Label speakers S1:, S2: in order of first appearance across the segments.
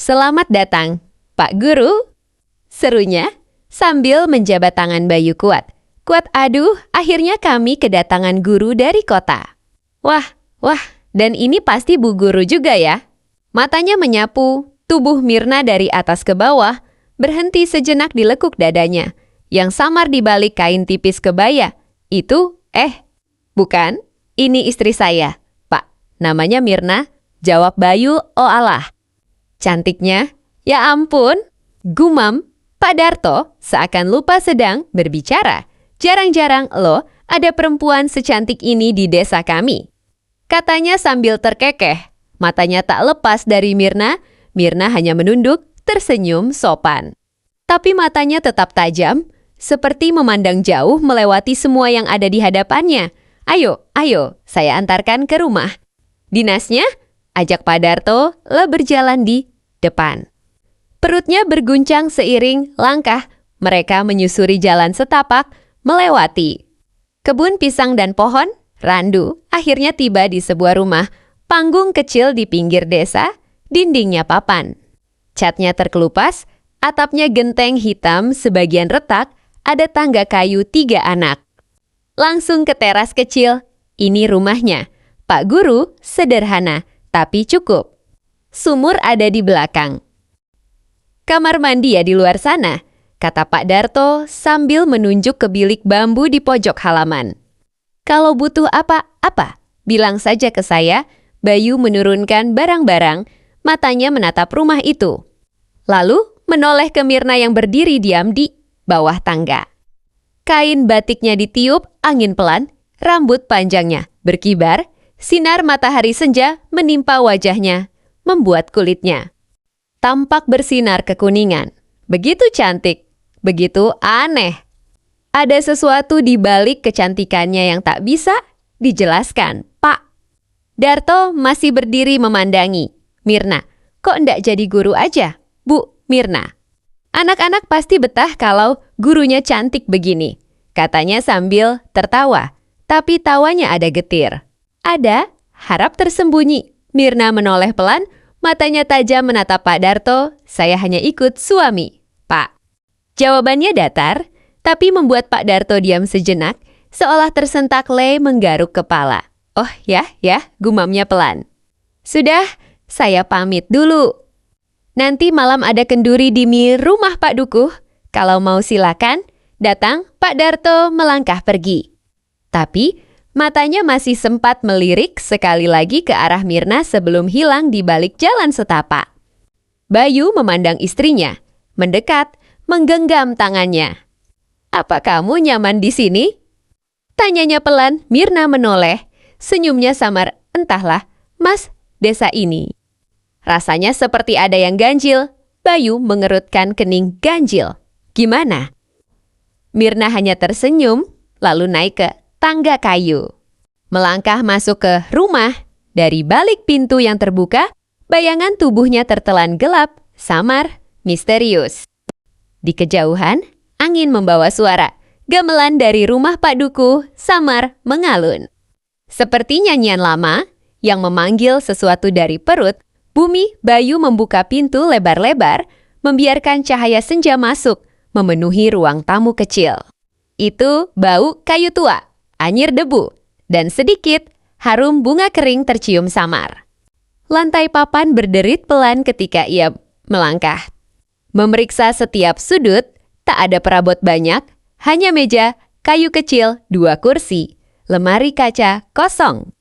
S1: Selamat datang, Pak Guru. Serunya sambil menjabat tangan Bayu kuat. Kuat aduh, akhirnya kami kedatangan guru dari kota. Wah, dan ini pasti Bu Guru juga ya. Matanya menyapu, tubuh Mirna dari atas ke bawah, berhenti sejenak di lekuk dadanya, yang samar di balik kain tipis kebaya. Itu, bukan, ini istri saya, Pak. Namanya Mirna, jawab Bayu, oh alah. Cantiknya, ya ampun, gumam, Pak Darto seakan lupa sedang berbicara. Jarang-jarang loh ada perempuan secantik ini di desa kami. Katanya sambil terkekeh, matanya tak lepas dari Mirna. Mirna hanya menunduk, tersenyum sopan. Tapi matanya tetap tajam, seperti memandang jauh melewati semua yang ada di hadapannya. Ayo, saya antarkan ke rumah. Dinasnya, ajak Pak Darto lah berjalan di depan. Perutnya berguncang seiring langkah. Mereka menyusuri jalan setapak, melewati kebun pisang dan pohon randu. Akhirnya tiba di sebuah rumah, panggung kecil di pinggir desa, dindingnya papan. Catnya terkelupas, atapnya genteng hitam sebagian retak, ada tangga kayu 3 anak. Langsung ke teras kecil, ini rumahnya. Pak Guru sederhana, tapi cukup. Sumur ada di belakang. Kamar mandi ya di luar sana, kata Pak Darto sambil menunjuk ke bilik bambu di pojok halaman. Kalau butuh apa-apa, bilang saja ke saya. Bayu menurunkan barang-barang, matanya menatap rumah itu. Lalu menoleh ke Mirna yang berdiri diam di bawah tangga. Kain batiknya ditiup angin pelan, rambut panjangnya berkibar, sinar matahari senja menimpa wajahnya, membuat kulitnya tampak bersinar kekuningan. Begitu cantik, begitu aneh. Ada sesuatu di balik kecantikannya yang tak bisa dijelaskan, Pak. Darto masih berdiri memandangi. Mirna, kok ndak jadi guru aja, Bu Mirna? Anak-anak pasti betah kalau gurunya cantik begini, katanya sambil tertawa. Tapi tawanya ada getir. Ada harap tersembunyi. Mirna menoleh pelan, matanya tajam menatap Pak Darto. Saya hanya ikut suami, Pak. Jawabannya datar, tapi membuat Pak Darto diam sejenak, seolah tersentak lei menggaruk kepala. Oh ya, gumamnya pelan. Sudah, saya pamit dulu. Nanti malam ada kenduri di rumah Pak Dukuh. Kalau mau silakan, datang. Pak Darto melangkah pergi. Tapi matanya masih sempat melirik sekali lagi ke arah Mirna sebelum hilang di balik jalan setapak. Bayu memandang istrinya, mendekat, menggenggam tangannya. Apa kamu nyaman di sini? Tanyanya pelan. Mirna menoleh, senyumnya samar. Entahlah, Mas, desa ini rasanya seperti ada yang ganjil. Bayu mengerutkan kening. Ganjil? Gimana? Mirna hanya tersenyum, lalu naik ke tangga kayu. Melangkah masuk ke rumah. Dari balik pintu yang terbuka, bayangan tubuhnya tertelan gelap, samar, misterius. Di kejauhan, angin membawa suara. Gamelan dari rumah Pak Dukuh samar mengalun. Seperti nyanyian lama yang memanggil sesuatu dari perut. Bumi Bayu membuka pintu lebar-lebar, membiarkan cahaya senja masuk, memenuhi ruang tamu kecil. Itu bau kayu tua, anyir debu, dan sedikit harum bunga kering tercium samar. Lantai papan berderit pelan ketika ia melangkah. Memeriksa setiap sudut, tak ada perabot banyak, hanya meja, kayu kecil, 2 kursi, lemari kaca kosong,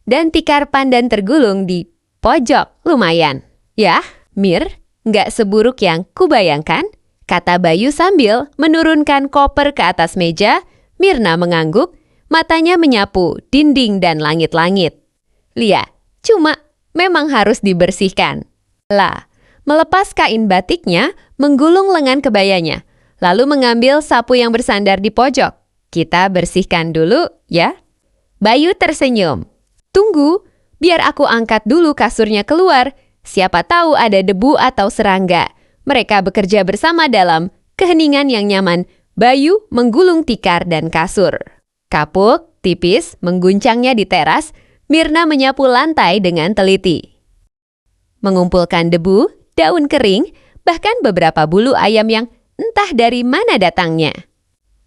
S1: dan tikar pandan tergulung di pojok. Lumayan. Ya, Mir, nggak seburuk yang kubayangkan, kata Bayu sambil menurunkan koper ke atas meja. Mirna mengangguk, matanya menyapu dinding dan langit-langit. Lia, cuma memang harus dibersihkan. Lah, melepas kain batiknya, menggulung lengan kebayanya, lalu mengambil sapu yang bersandar di pojok. Kita bersihkan dulu, ya? Bayu tersenyum. Tunggu, biar aku angkat dulu kasurnya keluar. Siapa tahu ada debu atau serangga. Mereka bekerja bersama dalam keheningan yang nyaman. Bayu menggulung tikar dan kasur. Kapuk, tipis, mengguncangnya di teras. Mirna menyapu lantai dengan teliti. Mengumpulkan debu daun kering, bahkan beberapa bulu ayam yang entah dari mana datangnya.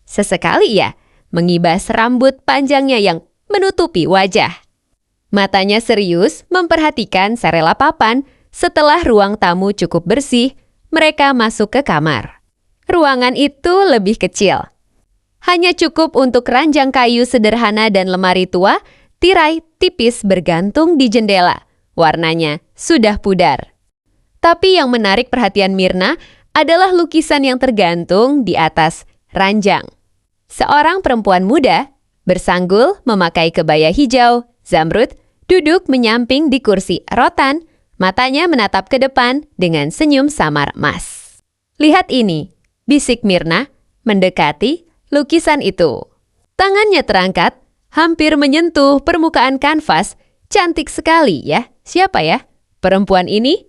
S1: Sesekali ia mengibas rambut panjangnya yang menutupi wajah. Matanya serius memperhatikan serela papan. Setelah ruang tamu cukup bersih, mereka masuk ke kamar. Ruangan itu lebih kecil. Hanya cukup untuk ranjang kayu sederhana dan lemari tua, tirai tipis bergantung di jendela. Warnanya sudah pudar. Tapi yang menarik perhatian Myrna adalah lukisan yang tergantung di atas ranjang. Seorang perempuan muda bersanggul memakai kebaya hijau, zamrud, duduk menyamping di kursi rotan, matanya menatap ke depan dengan senyum samar emas. "Lihat ini," bisik Myrna, mendekati lukisan itu. Tangannya terangkat, hampir menyentuh permukaan kanvas. "Cantik sekali ya. Siapa ya perempuan ini?"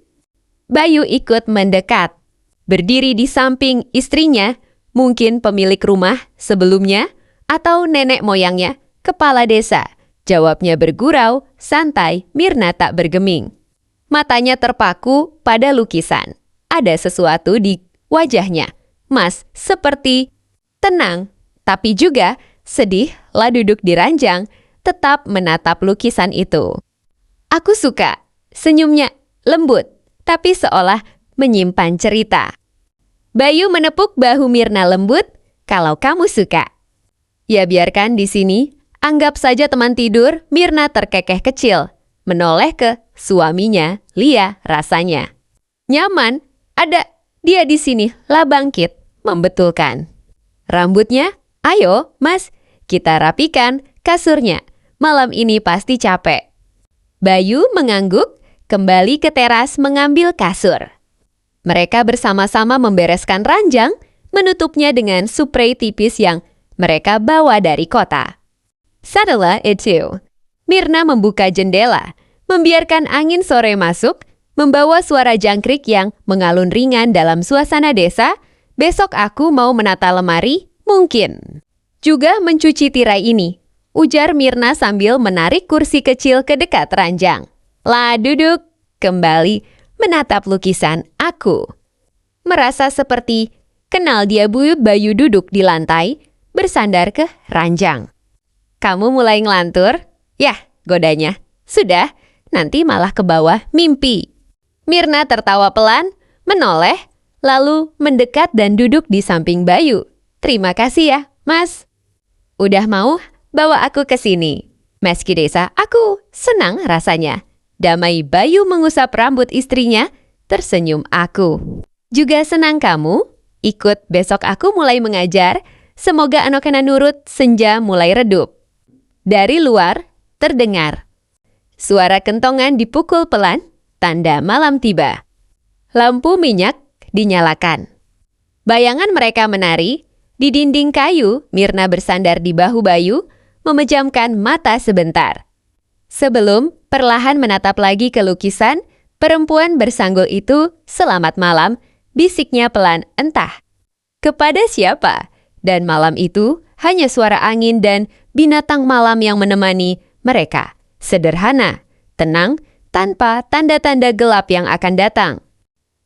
S1: Bayu ikut mendekat. Berdiri di samping istrinya, mungkin pemilik rumah sebelumnya atau nenek moyangnya, kepala desa. Jawabnya bergurau, santai. Myrna tak bergeming. Matanya terpaku pada lukisan. Ada sesuatu di wajahnya. Mas, seperti tenang, tapi juga sedih lah duduk di ranjang, tetap menatap lukisan itu. "Aku suka." Senyumnya lembut, tapi seolah menyimpan cerita. Bayu menepuk bahu Myrna lembut. "Kalau kamu suka." "Ya biarkan di sini. Anggap saja teman tidur." Myrna terkekeh kecil, menoleh ke suaminya, Lia rasanya. "Nyaman, ada dia di sini." Lah bangkit, membetulkan. Rambutnya, "Ayo, Mas, kita rapikan kasurnya. Malam ini pasti capek." Bayu mengangguk, kembali ke teras mengambil kasur. Mereka bersama-sama membereskan ranjang, menutupnya dengan spray tipis yang mereka bawa dari kota. Setelah itu, Myrna membuka jendela, membiarkan angin sore masuk, membawa suara jangkrik yang mengalun ringan dalam suasana desa. "Besok aku mau menata lemari, mungkin juga mencuci tirai ini," ujar Myrna sambil menarik kursi kecil ke dekat ranjang. "Lah duduk, kembali menatap lukisan aku." Merasa seperti kenal dia, Bayu duduk di lantai, bersandar ke ranjang. "Kamu mulai ngelantur?" "Yah," godanya. "Sudah, nanti malah ke bawah mimpi." Myrna tertawa pelan, menoleh, lalu mendekat dan duduk di samping Bayu. "Terima kasih ya, Mas. Udah mau bawa aku ke sini. Meski desa, aku senang rasanya." Damai Bayu mengusap rambut istrinya, tersenyum. "Aku juga senang kamu ikut. Besok aku mulai mengajar. Semoga anak-anak nurut." Senja mulai redup. Dari luar terdengar suara kentongan dipukul pelan, tanda malam tiba. Lampu minyak dinyalakan. Bayangan mereka menari di dinding kayu. Myrna bersandar di bahu Bayu, memejamkan mata sebentar. Sebelum perlahan menatap lagi ke lukisan, perempuan bersanggul itu, "Selamat malam," bisiknya pelan, entah kepada siapa. Dan malam itu hanya suara angin dan binatang malam yang menemani mereka. Sederhana, tenang, tanpa tanda-tanda gelap yang akan datang.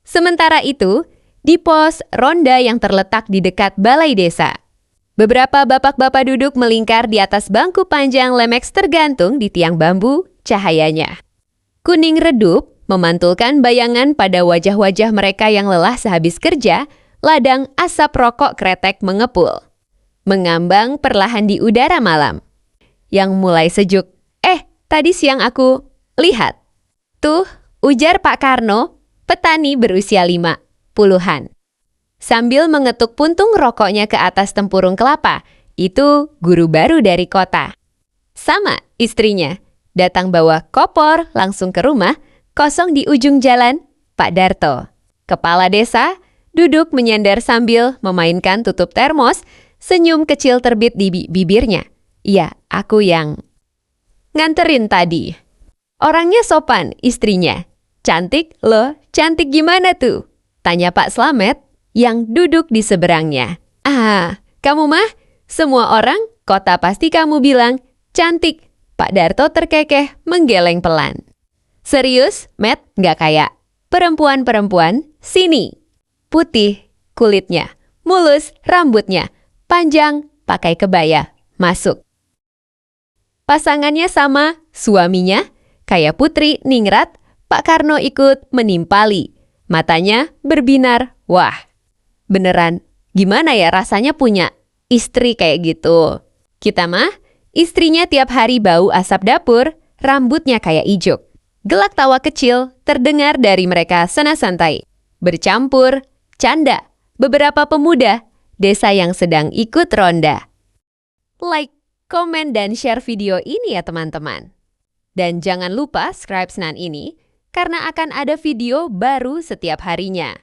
S1: Sementara itu, di pos ronda yang terletak di dekat balai desa, beberapa bapak-bapak duduk melingkar di atas bangku panjang Lemex tergantung di tiang bambu. Cahayanya kuning redup, memantulkan bayangan pada wajah-wajah mereka yang lelah sehabis kerja. Ladang asap rokok kretek mengepul, mengambang perlahan di udara malam yang mulai sejuk. Tadi siang aku lihat. Tuh, ujar Pak Karno, petani berusia 50-an. Sambil mengetuk puntung rokoknya ke atas tempurung kelapa. Itu guru baru dari kota. Sama istrinya, datang bawa kopor langsung ke rumah kosong di ujung jalan. Pak Darto, kepala desa, duduk menyandar sambil memainkan tutup termos. Senyum kecil terbit di bibirnya. "Iya, aku yang nganterin tadi." Orangnya sopan, istrinya. "Cantik loh, cantik gimana tuh?" tanya Pak Slamet yang duduk di seberangnya. "Ah, kamu mah semua orang kota pasti kamu bilang cantik." Pak Darto terkekeh menggeleng pelan. "Serius, Matt? Nggak kayak Perempuan-perempuan, sini. Putih kulitnya, mulus rambutnya, panjang pakai kebaya, masuk. Pasangannya sama, suaminya, kayak Putri ningrat, Pak Karno ikut menimpali. Matanya berbinar, wah, beneran, gimana ya rasanya punya istri kayak gitu? Kita mah, istrinya tiap hari bau asap dapur, rambutnya kayak ijuk. Gelak tawa kecil terdengar dari mereka santai, bercampur, canda, beberapa pemuda, desa yang sedang ikut ronda. Like, komen, dan share video ini ya teman-teman. Dan jangan lupa subscribe Senan ini, karena akan ada video baru setiap harinya.